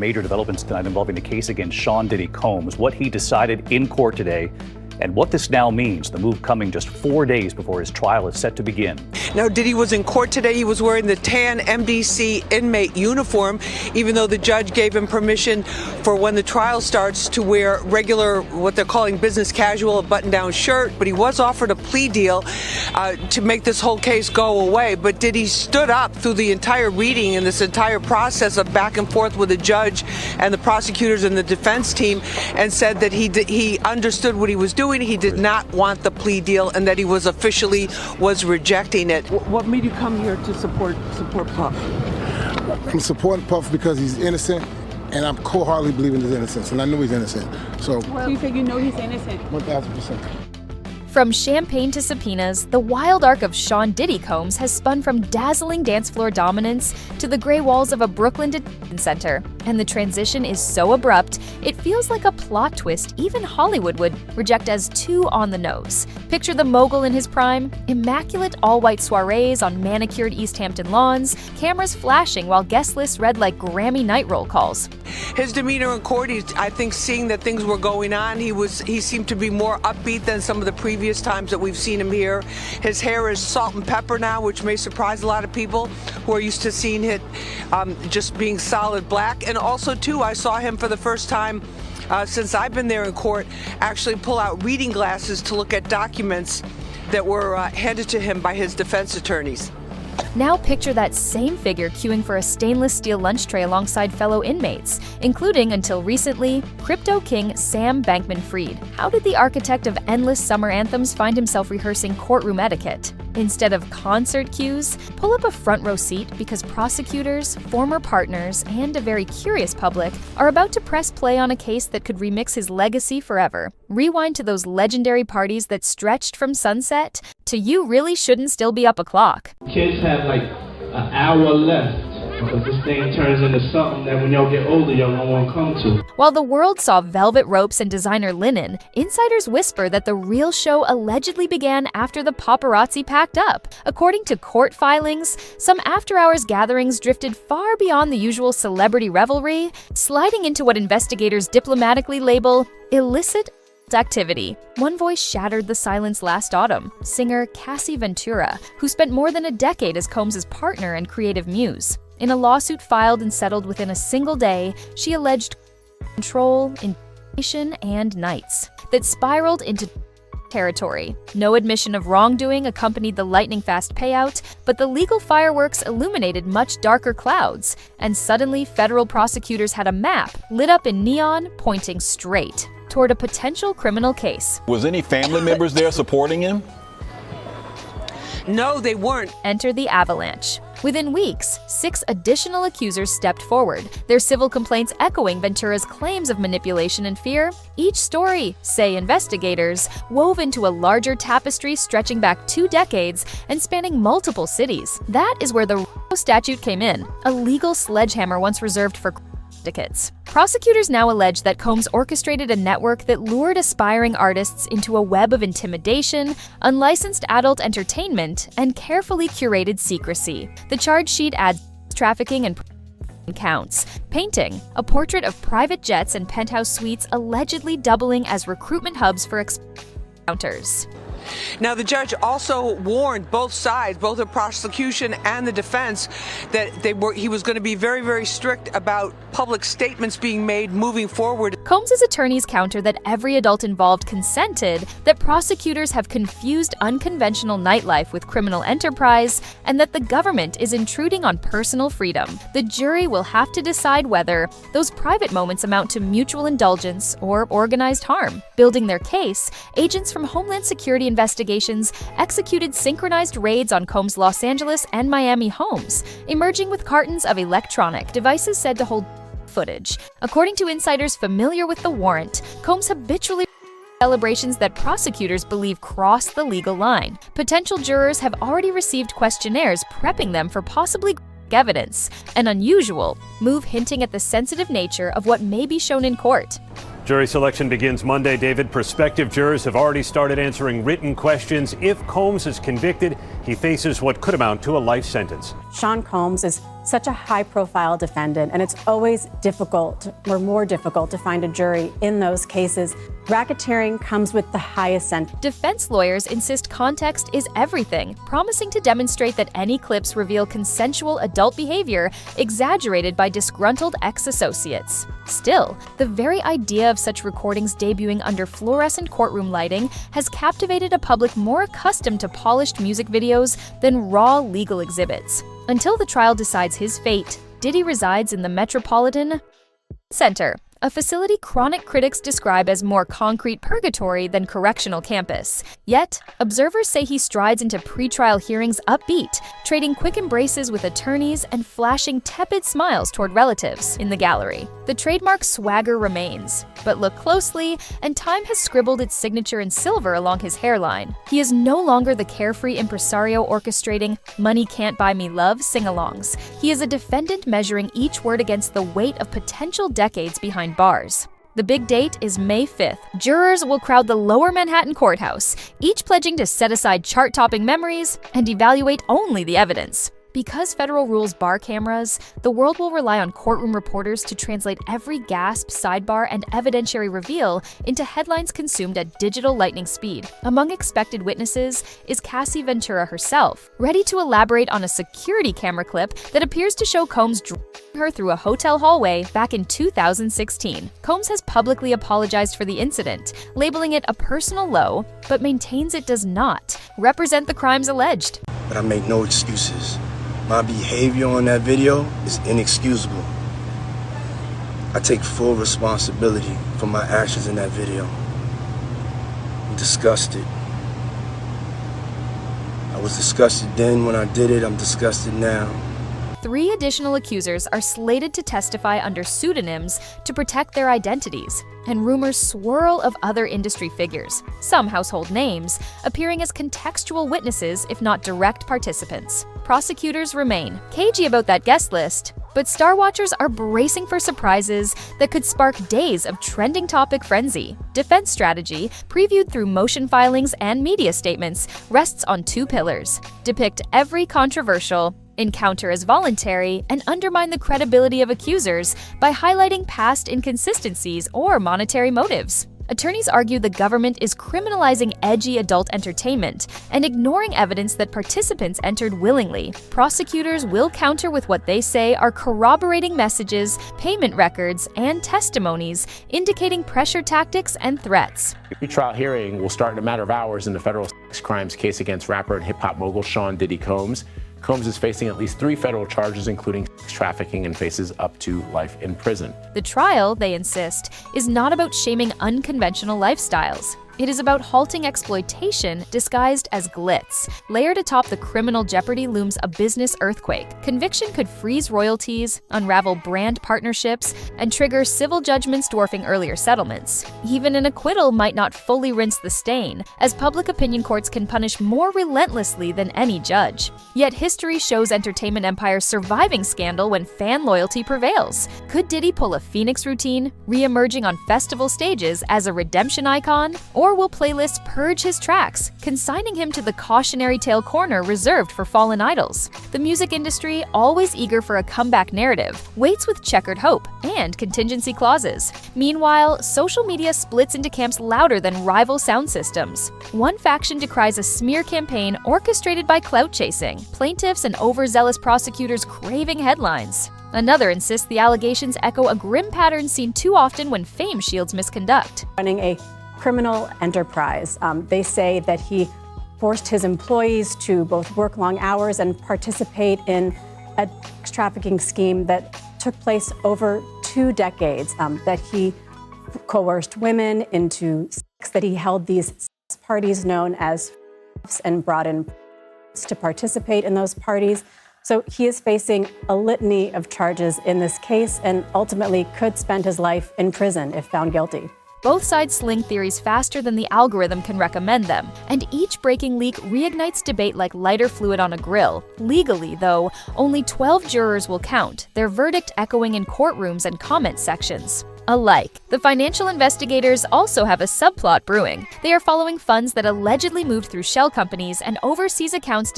Major developments tonight involving the case against Sean Diddy Combs, what he decided in court today, and what this now means, the move coming just 4 days before his trial is set to begin. Now, Diddy was in court today. He was wearing the tan MDC inmate uniform, even though the judge gave him permission for when the trial starts to wear regular, what they're calling business casual, a button-down shirt. But he was offered a plea deal to make this whole case go away. But Diddy stood up through the entire reading and this entire process of back and forth with the judge and the prosecutors and the defense team, and said that he understood what he was doing. He did not want the plea deal, and that he was officially rejecting it. What made you come here to support Puff? I'm supporting Puff because he's innocent, and I'm wholeheartedly believing his innocence, and I know he's innocent. So you think you know he's innocent? 1,000%. From champagne to subpoenas, the wild arc of Sean Diddy Combs has spun from dazzling dance floor dominance to the gray walls of a Brooklyn detention center. And the transition is so abrupt, it feels like a plot twist even Hollywood would reject as too on the nose. Picture the mogul in his prime, immaculate all-white soirées on manicured East Hampton lawns, cameras flashing while guest lists read like Grammy night roll calls. His demeanor in court, I think, seeing that things were going on, he seemed to be more upbeat than some of the previous times that we've seen him here. His hair is salt and pepper now, which may surprise a lot of people who are used to seeing it just being solid black. And also, too, I saw him for the first time since I've been there in court actually pull out reading glasses to look at documents that were handed to him by his defense attorneys. Now picture that same figure queuing for a stainless steel lunch tray alongside fellow inmates, including, until recently, crypto king Sam Bankman Freed. How did the architect of endless summer anthems find himself rehearsing courtroom etiquette? Instead of concert cues, pull up a front row seat because prosecutors, former partners, and a very curious public are about to press play on a case that could remix his legacy forever. Rewind to those legendary parties that stretched from sunset to "You really shouldn't still be up a clock." Kids have like an hour left because this thing turns into something that when y'all get older, y'all don't want to come to. While the world saw velvet ropes and designer linen, insiders whisper that the real show allegedly began after the paparazzi packed up. According to court filings, some after-hours gatherings drifted far beyond the usual celebrity revelry, sliding into what investigators diplomatically label illicit activity. One voice shattered the silence last autumn, singer Cassie Ventura, who spent more than a decade as Combs' partner and creative muse. In a lawsuit filed and settled within a single day, she alleged control, intimidation, and nights that spiraled into territory. No admission of wrongdoing accompanied the lightning-fast payout, but the legal fireworks illuminated much darker clouds, and suddenly federal prosecutors had a map lit up in neon pointing straight toward a potential criminal case. Was any family members there supporting him? No, they weren't. Enter the avalanche. Within weeks, 6 additional accusers stepped forward, their civil complaints echoing Ventura's claims of manipulation and fear. Each story, say investigators, wove into a larger tapestry stretching back 2 decades and spanning multiple cities. That is where the statute came in, a legal sledgehammer once reserved for syndicates. Prosecutors now allege that Combs orchestrated a network that lured aspiring artists into a web of intimidation, unlicensed adult entertainment, and carefully curated secrecy. The charge sheet adds trafficking and counts, painting a portrait of private jets and penthouse suites allegedly doubling as recruitment hubs for encounters. Now, the judge also warned both sides, both the prosecution and the defense, that he was going to be very, very strict about public statements being made moving forward. Combs' attorneys counter that every adult involved consented, that prosecutors have confused unconventional nightlife with criminal enterprise, and that the government is intruding on personal freedom. The jury will have to decide whether those private moments amount to mutual indulgence or organized harm. Building their case, agents from Homeland Security investigations executed synchronized raids on Combs' Los Angeles and Miami homes, emerging with cartons of electronic devices said to hold footage. According to insiders familiar with the warrant, Combs habitually celebrations that prosecutors believe cross the legal line. Potential jurors have already received questionnaires prepping them for possibly evidence, an unusual move hinting at the sensitive nature of what may be shown in court. Jury selection begins Monday, David. Prospective jurors have already started answering written questions. If Combs is convicted, he faces what could amount to a life sentence. Sean Combs is such a high-profile defendant, and it's always difficult or more difficult to find a jury in those cases. Racketeering comes with the highest sentence. Defense lawyers insist context is everything, promising to demonstrate that any clips reveal consensual adult behavior exaggerated by disgruntled ex-associates. Still, the very idea of such recordings debuting under fluorescent courtroom lighting has captivated a public more accustomed to polished music videos than raw legal exhibits. Until the trial decides his fate, Diddy resides in the Metropolitan Center, a facility chronic critics describe as more concrete purgatory than correctional campus. Yet, observers say he strides into pretrial hearings upbeat, trading quick embraces with attorneys and flashing tepid smiles toward relatives in the gallery. The trademark swagger remains, but look closely, and time has scribbled its signature in silver along his hairline. He is no longer the carefree impresario orchestrating "money can't buy me love" sing-alongs. He is a defendant measuring each word against the weight of potential decades behind bars. The big date is May 5th. Jurors will crowd the Lower Manhattan courthouse, each pledging to set aside chart-topping memories and evaluate only the evidence. Because federal rules bar cameras, the world will rely on courtroom reporters to translate every gasp, sidebar, and evidentiary reveal into headlines consumed at digital lightning speed. Among expected witnesses is Cassie Ventura herself, ready to elaborate on a security camera clip that appears to show Combs dragging her through a hotel hallway back in 2016. Combs has publicly apologized for the incident, labeling it a personal low, but maintains it does not represent the crimes alleged. But I make no excuses. My behavior on that video is inexcusable. I take full responsibility for my actions in that video. I'm disgusted. I was disgusted then when I did it. I'm disgusted now. 3 additional accusers are slated to testify under pseudonyms to protect their identities, and rumors swirl of other industry figures, some household names, appearing as contextual witnesses if not direct participants. Prosecutors remain cagey about that guest list, but Star Watchers are bracing for surprises that could spark days of trending topic frenzy. Defense strategy, previewed through motion filings and media statements, rests on 2 pillars: depict every controversial encounter as voluntary, and undermine the credibility of accusers by highlighting past inconsistencies or monetary motives. Attorneys argue the government is criminalizing edgy adult entertainment and ignoring evidence that participants entered willingly. Prosecutors will counter with what they say are corroborating messages, payment records, and testimonies indicating pressure tactics and threats. The pretrial hearing will start in a matter of hours in the federal sex crimes case against rapper and hip-hop mogul Sean Diddy Combs. Combs is facing at least 3 federal charges, including sex trafficking, and faces up to life in prison. The trial, they insist, is not about shaming unconventional lifestyles. It is about halting exploitation disguised as glitz. Layered atop the criminal jeopardy looms a business earthquake. Conviction could freeze royalties, unravel brand partnerships, and trigger civil judgments dwarfing earlier settlements. Even an acquittal might not fully rinse the stain, as public opinion courts can punish more relentlessly than any judge. Yet history shows entertainment empires surviving scandal when fan loyalty prevails. Could Diddy pull a Phoenix routine, re-emerging on festival stages as a redemption icon? Or will playlists purge his tracks, consigning him to the cautionary tale corner reserved for fallen idols? The music industry, always eager for a comeback narrative, waits with checkered hope and contingency clauses. Meanwhile, social media splits into camps louder than rival sound systems. One faction decries a smear campaign orchestrated by clout chasing, plaintiffs and overzealous prosecutors craving headlines. Another insists the allegations echo a grim pattern seen too often when fame shields misconduct. Running a criminal enterprise. They say that he forced his employees to both work long hours and participate in a sex trafficking scheme that took place over 2 decades, that he coerced women into sex, that he held these sex parties known as and brought in to participate in those parties. So he is facing a litany of charges in this case and ultimately could spend his life in prison if found guilty. Both sides sling theories faster than the algorithm can recommend them, and each breaking leak reignites debate like lighter fluid on a grill. Legally, though, only 12 jurors will count, their verdict echoing in courtrooms and comment sections. Alike, the financial investigators also have a subplot brewing. They are following funds that allegedly moved through shell companies and overseas accounts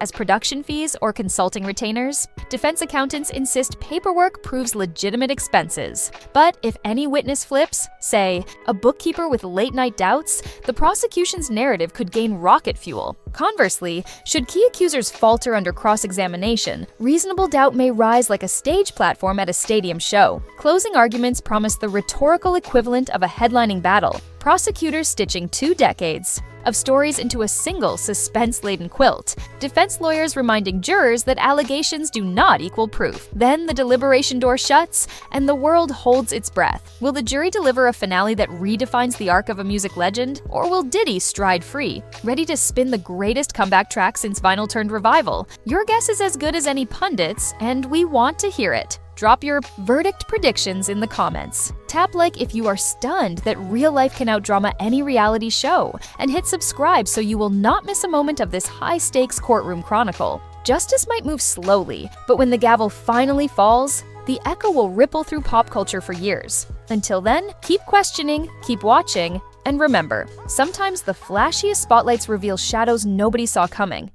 as production fees or consulting retainers. Defense accountants insist paperwork proves legitimate expenses. But if any witness flips, say, a bookkeeper with late-night doubts, the prosecution's narrative could gain rocket fuel. Conversely, should key accusers falter under cross-examination, reasonable doubt may rise like a stage platform at a stadium show. Closing arguments promise the rhetorical equivalent of a headlining battle, prosecutors stitching 2 decades of stories into a single suspense-laden quilt, defense lawyers reminding jurors that allegations do not equal proof. Then the deliberation door shuts, and the world holds its breath. Will the jury deliver a finale that redefines the arc of a music legend, or will Diddy stride free, ready to spin the greatest comeback track since vinyl turned revival? Your guess is as good as any pundit's, and we want to hear it. Drop your verdict predictions in the comments. Tap like if you are stunned that real life can outdrama any reality show, and hit subscribe so you will not miss a moment of this high-stakes courtroom chronicle. Justice might move slowly, but when the gavel finally falls, the echo will ripple through pop culture for years. Until then, keep questioning, keep watching, and remember, sometimes the flashiest spotlights reveal shadows nobody saw coming.